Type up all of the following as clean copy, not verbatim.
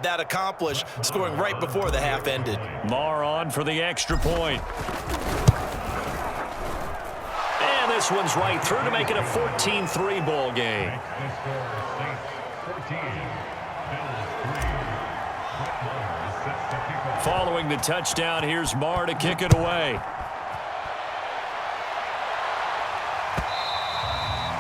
that accomplished, scoring right before the half ended. Marr on for the extra point. And this one's right through to make it a 14-3 ball game. Following the touchdown, here's Marr to kick it away.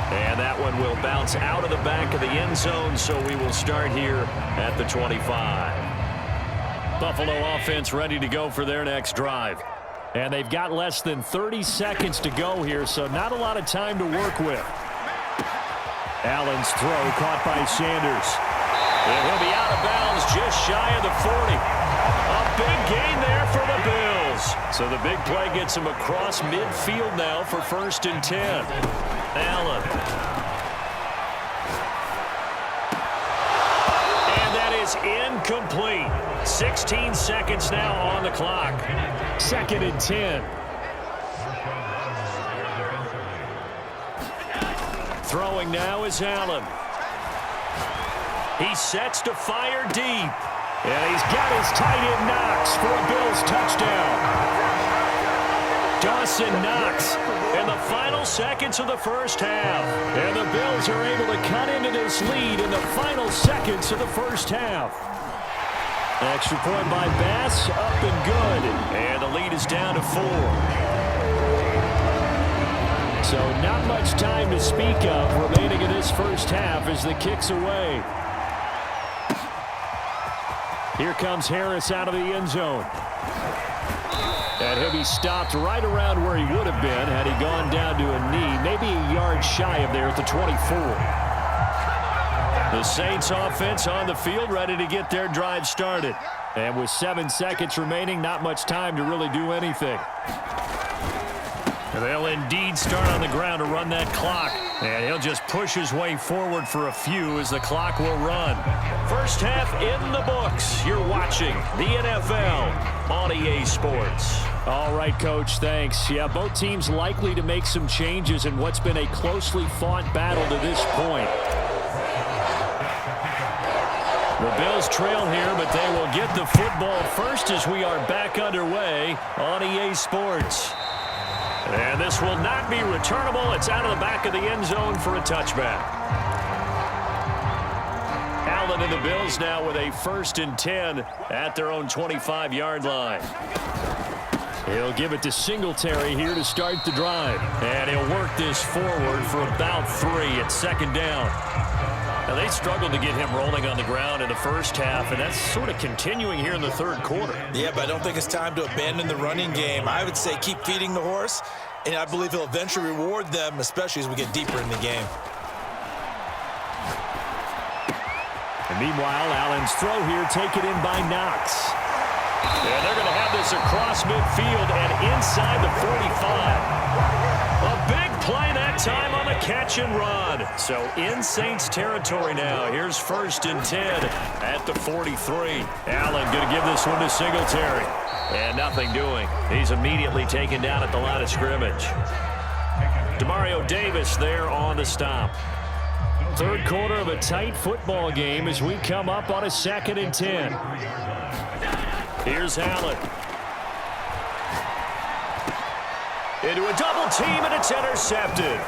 And that one will bounce out of the back of the end zone, so we will start here at the 25. Buffalo offense ready to go for their next drive. And they've got less than 30 seconds to go here, so not a lot of time to work with. Allen's throw caught by Sanders. And he'll be out of bounds just shy of the 40. A big gain there for the Bills. So the big play gets him across midfield now for 1st and 10. Allen. And that is incomplete. 16 seconds now on the clock. 2nd and 10. Throwing now is Allen. He sets to fire deep. And he's got his tight end Knox for a Bills touchdown. Dawson Knox in the final seconds of the first half. And the Bills are able to cut into this lead in the final seconds of the first half. Extra point by Bass, up and good. And the lead is down to 4. So not much time to speak of remaining in this first half as the kick's away. Here comes Harris out of the end zone. And he'll be stopped right around where he would have been had he gone down to a knee, maybe a yard shy of there at the 24. The Saints offense on the field ready to get their drive started. And with 7 seconds remaining, not much time to really do anything. They'll indeed start on the ground to run that clock. And he'll just push his way forward for a few as the clock will run. First half in the books. You're watching the NFL on EA Sports. All right, Coach, thanks. Yeah, both teams likely to make some changes in what's been a closely fought battle to this point. The Bills trail here, but they will get the football first as we are back underway on EA Sports. And this will not be returnable. It's out of the back of the end zone for a touchback. Allen and the Bills now with a 1st and 10 at their own 25-yard line. He'll give it to Singletary here to start the drive. And he'll work this forward for about 3 at 2nd down. Now, they struggled to get him rolling on the ground in the first half, and that's sort of continuing here in the 3rd quarter. Yeah, but I don't think it's time to abandon the running game. I would say keep feeding the horse, and I believe he'll eventually reward them, especially as we get deeper in the game. And meanwhile, Allen's throw here taken in by Knox. And they're going to have this across midfield and inside the 45. A big play that time on the catch and run. So in Saints territory now. Here's 1st and 10 at the 43. Allen going to give this one to Singletary. And nothing doing. He's immediately taken down at the line of scrimmage. Demario Davis there on the stop. 3rd quarter of a tight football game as we come up on a 2nd and 10. Here's Allen. Into a double team, and it's intercepted.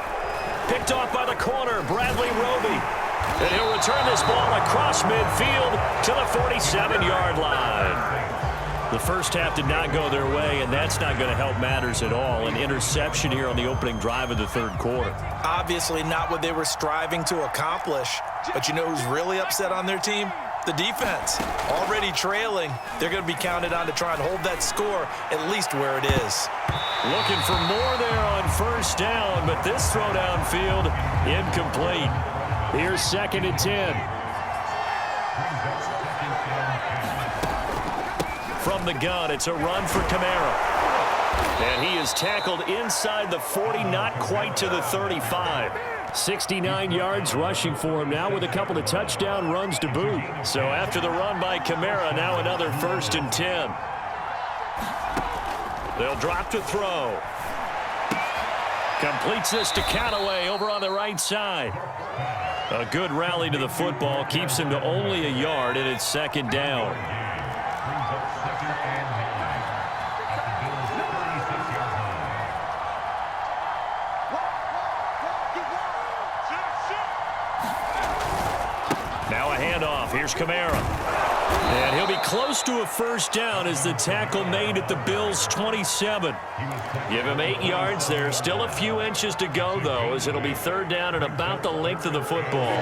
Picked off by the corner, Bradley Roby. And he'll return this ball across midfield to the 47-yard line. The first half did not go their way, and that's not going to help matters at all. An interception here on the opening drive of the 3rd quarter. Obviously not what they were striving to accomplish. But you know who's really upset on their team? The defense. Already trailing. They're going to be counted on to try and hold that score at least where it is. Looking for more there on 1st down, but this throw downfield incomplete. Here's 2nd and 10. From the gun, it's a run for Kamara. And he is tackled inside the 40, not quite to the 35. 69 yards rushing for him now with a couple of touchdown runs to boot. So after the run by Kamara, now another 1st and 10. They'll drop to throw. Completes this to Callaway over on the right side. A good rally to the football keeps him to only a yard, and it's second down. Now a handoff. Here's Kamara. And he'll be close to a first down as the tackle made at the Bills' 27. Give him 8 yards there. Still a few inches to go, though, as it'll be third down and about the length of the football.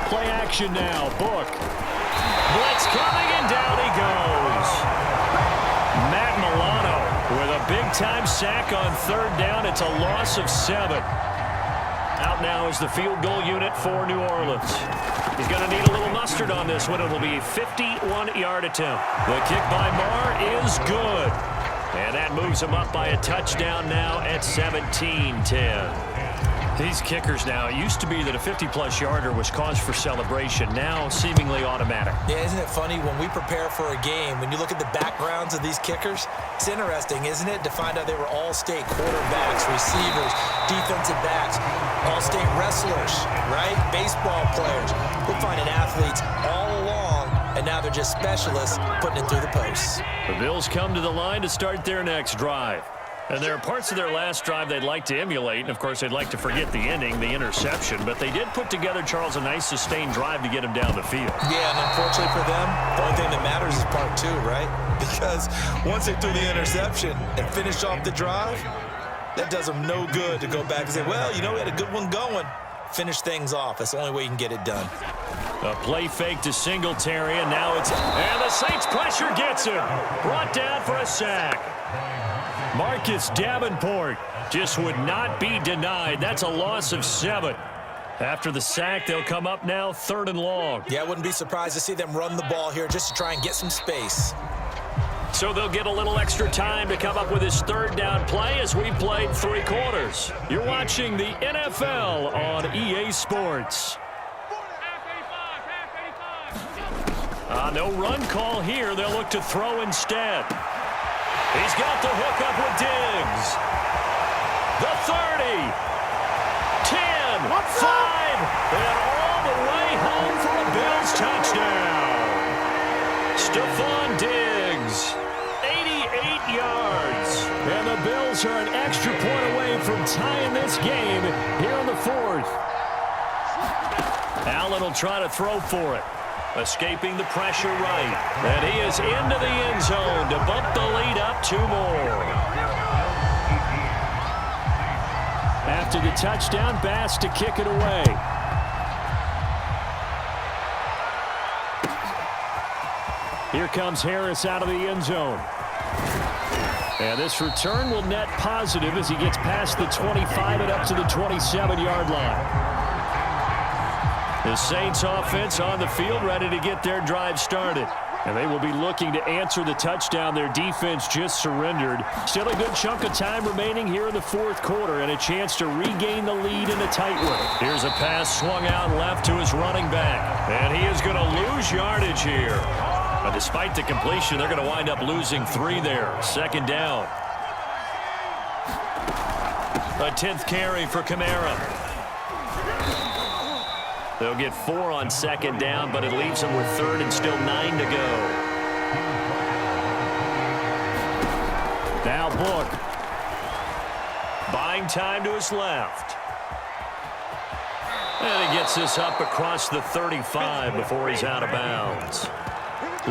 Play action now. Book. Blitz coming, and down he goes. Matt Milano with a big-time sack on third down. It's a loss of 7. Out now is the field goal unit for New Orleans. He's going to need a little mustard on this one. It'll be a 51-yard attempt. The kick by Marr is good. And that moves him up by a touchdown now at 17-10. These kickers now, it used to be that a 50-plus yarder was cause for celebration. Now seemingly automatic. Yeah, isn't it funny when we prepare for a game, when you look at the backgrounds of these kickers, it's interesting, isn't it, to find out they were all-state quarterbacks, receivers, defensive backs, all-state wrestlers, right? Baseball players. We're finding athletes all along, and now they're just specialists putting it through the posts. The Bills come to the line to start their next drive. And there are parts of their last drive they'd like to emulate. And, of course, they'd like to forget the ending, the interception. But they did put together, Charles, a nice sustained drive to get him down the field. Yeah, and unfortunately for them, the only thing that matters is part 2, right? Because once they threw the interception and finished off the drive, that does them no good to go back and say, well, you know, we had a good one going. Finish things off. That's the only way you can get it done. A play fake to Singletary, and now it's... And the Saints pressure gets him. Brought down for a sack. Marcus Davenport just would not be denied. That's a loss of 7. After the sack, they'll come up now 3rd and long. Yeah, I wouldn't be surprised to see them run the ball here just to try and get some space. So they'll get a little extra time to come up with his third down play as we played 3 quarters. You're watching the NFL on EA Sports. No run call here. They'll look to throw instead. He's got the hook up with Diggs. The 30. 10. 5. And all the way home for a Bills touchdown. Stephon Diggs. 88 yards. And the Bills are an extra point away from tying this game here in the 4th. Allen will try to throw for it. Escaping the pressure right. And he is into the end zone to bump the lead up 2 more. After the touchdown, Bass to kick it away. Here comes Harris out of the end zone. And this return will net positive as he gets past the 25 and up to the 27-yard line. The Saints offense on the field ready to get their drive started. And they will be looking to answer the touchdown their defense just surrendered. Still a good chunk of time remaining here in the 4th quarter and a chance to regain the lead in a tight one. Here's a pass swung out left to his running back. And he is going to lose yardage here. But despite the completion, they're going to wind up losing 3 there. Second down. A 10th carry for Kamara. They'll get 4 on second down, but it leaves them with 3rd and still 9 to go. Now Book. Buying time to his left. And he gets this up across the 35 before he's out of bounds.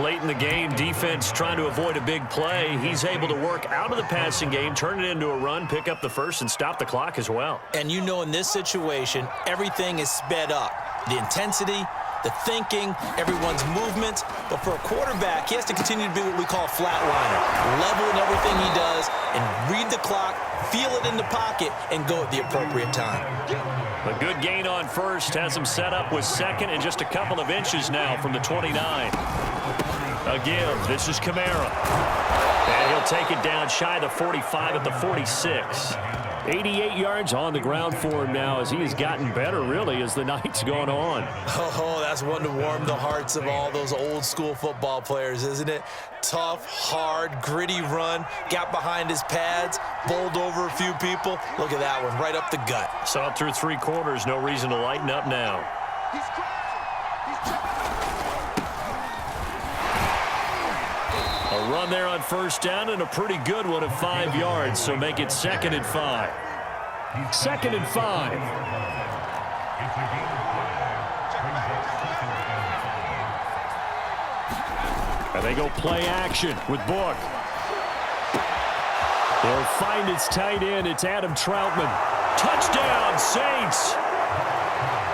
Late in the game, defense trying to avoid a big play. He's able to work out of the passing game, turn it into a run, pick up the first, and stop the clock as well. And you know in this situation, everything is sped up. The intensity, the thinking, everyone's movements. But for a quarterback, he has to continue to be what we call flatliner. Level in everything he does and read the clock, feel it in the pocket, and go at the appropriate time. A good gain on first has him set up with second and just a couple of inches now from the 29. A give. This is Kamara. And he'll take it down shy of the 45 at the 46. 88 yards on the ground for him now as he has gotten better, really, as the night's gone on. Oh, that's one to warm the hearts of all those old-school football players, isn't it? Tough, hard, gritty run, got behind his pads, bowled over a few people. Look at that one, right up the gut. Saw it through 3 quarters, no reason to lighten up now. A run there on first down and a pretty good one of 5 yards, so make it 2nd and 5. 2nd and 5. And they go play action with Book. They'll find its tight end. It's Adam Troutman. Touchdown, Saints.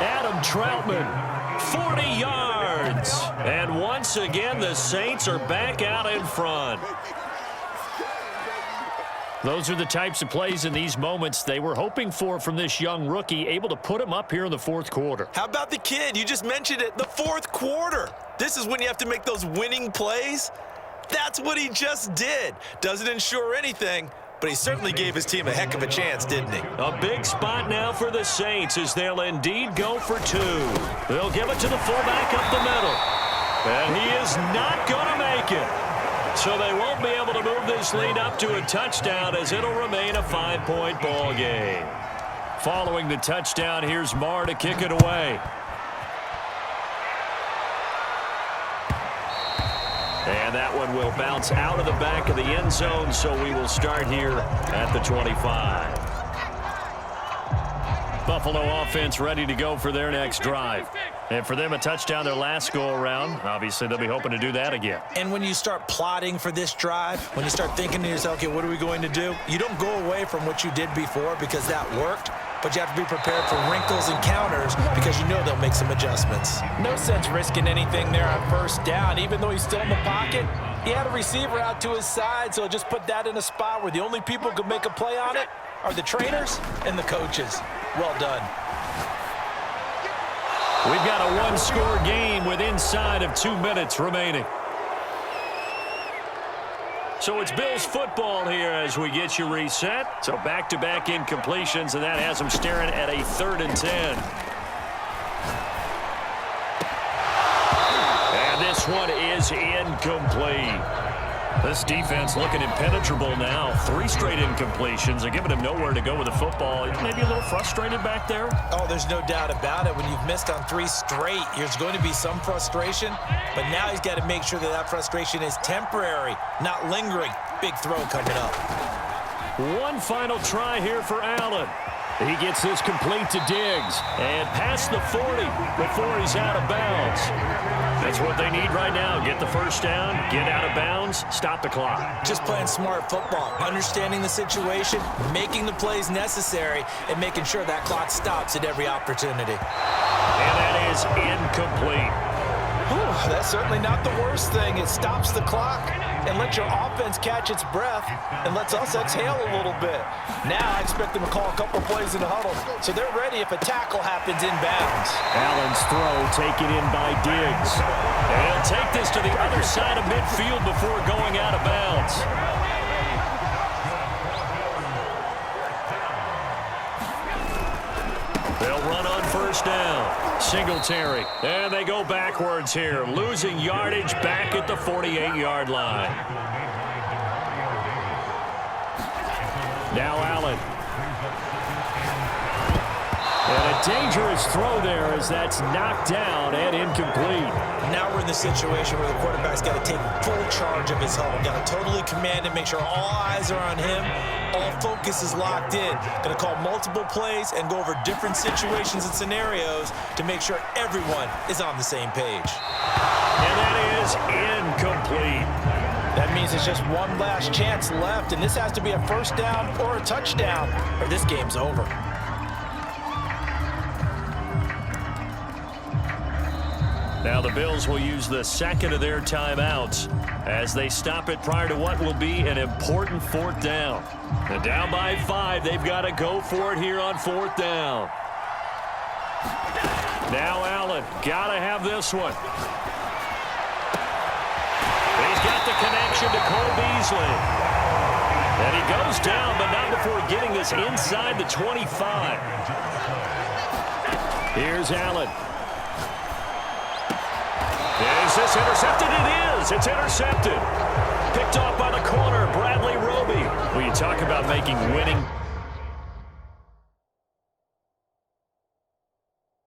Adam Troutman, 40 yards. And once again, the Saints are back out in front. Those are the types of plays in these moments they were hoping for from this young rookie, able to put him up here in the 4th quarter. How about the kid? You just mentioned it, the 4th quarter. This is when you have to make those winning plays. That's what he just did. Doesn't ensure anything, but he certainly gave his team a heck of a chance, didn't he? A big spot now for the Saints as they'll indeed go for 2. They'll give it to the fullback up the middle. And he is not going to make it. So they won't be able to move this lead up to a touchdown as it'll remain a 5-point ball game. Following the touchdown, here's Marr to kick it away. And that one will bounce out of the back of the end zone, so we will start here at the 25. Buffalo offense ready to go for their next drive. And for them, a touchdown their last go-around. Obviously, they'll be hoping to do that again. And when you start plotting for this drive, when you start thinking to yourself, okay, what are we going to do? You don't go away from what you did before because that worked, but you have to be prepared for wrinkles and counters because you know they'll make some adjustments. No sense risking anything there on first down. Even though he's still in the pocket, he had a receiver out to his side, so just put that in a spot where the only people who could make a play on it are the trainers and the coaches. Well done. We've got a 1-score game with inside of 2 minutes remaining. So it's Bills football here as we get you reset. So back-to-back incompletions, and that has them staring at a 3rd and 10. And this one is incomplete. This defense looking impenetrable now. 3 straight incompletions and giving him nowhere to go with the football. Maybe a little frustrated back there. Oh, there's no doubt about it. When you've missed on 3 straight, there's going to be some frustration. But now he's got to make sure that that frustration is temporary, not lingering. Big throw coming up. One final try here for Allen. He gets this complete to Diggs. And past the 40 before he's out of bounds. That's what they need right now. Get the first down, get out of bounds, stop the clock. Just playing smart football, understanding the situation, making the plays necessary, and making sure that clock stops at every opportunity. And that is incomplete. Whew, that's certainly not the worst thing. It stops the clock and lets your offense catch its breath and lets us exhale a little bit. Now I expect them to call a couple plays in the huddle, so they're ready if a tackle happens inbounds. Allen's throw taken in by Diggs. And he'll take this to the other side of midfield before going out of bounds. They'll run on first down. Singletary. And they go backwards here. Losing yardage back at the 48-yard line. Now Allen. And a dangerous throw there as that's knocked down and incomplete. Now we're in the situation where the quarterback's got to take full charge of his huddle. Got to totally command and make sure all eyes are on him. All focus is locked in. Going to call multiple plays and go over different situations and scenarios to make sure everyone is on the same page. And that is incomplete. That means it's just one last chance left, and this has to be a first down or a touchdown, or this game's over. Now the Bills will use the second of their timeouts as they stop it prior to what will be an important 4th down. And down by 5, they've got to go for it here on 4th down. Now Allen, got to have this one. He's got the connection to Cole Beasley. And he goes down, but not before getting this inside the 25. Here's Allen. Is this intercepted? It is. It's intercepted. Picked off by the corner, Bradley Roby. Well, you talk about making winning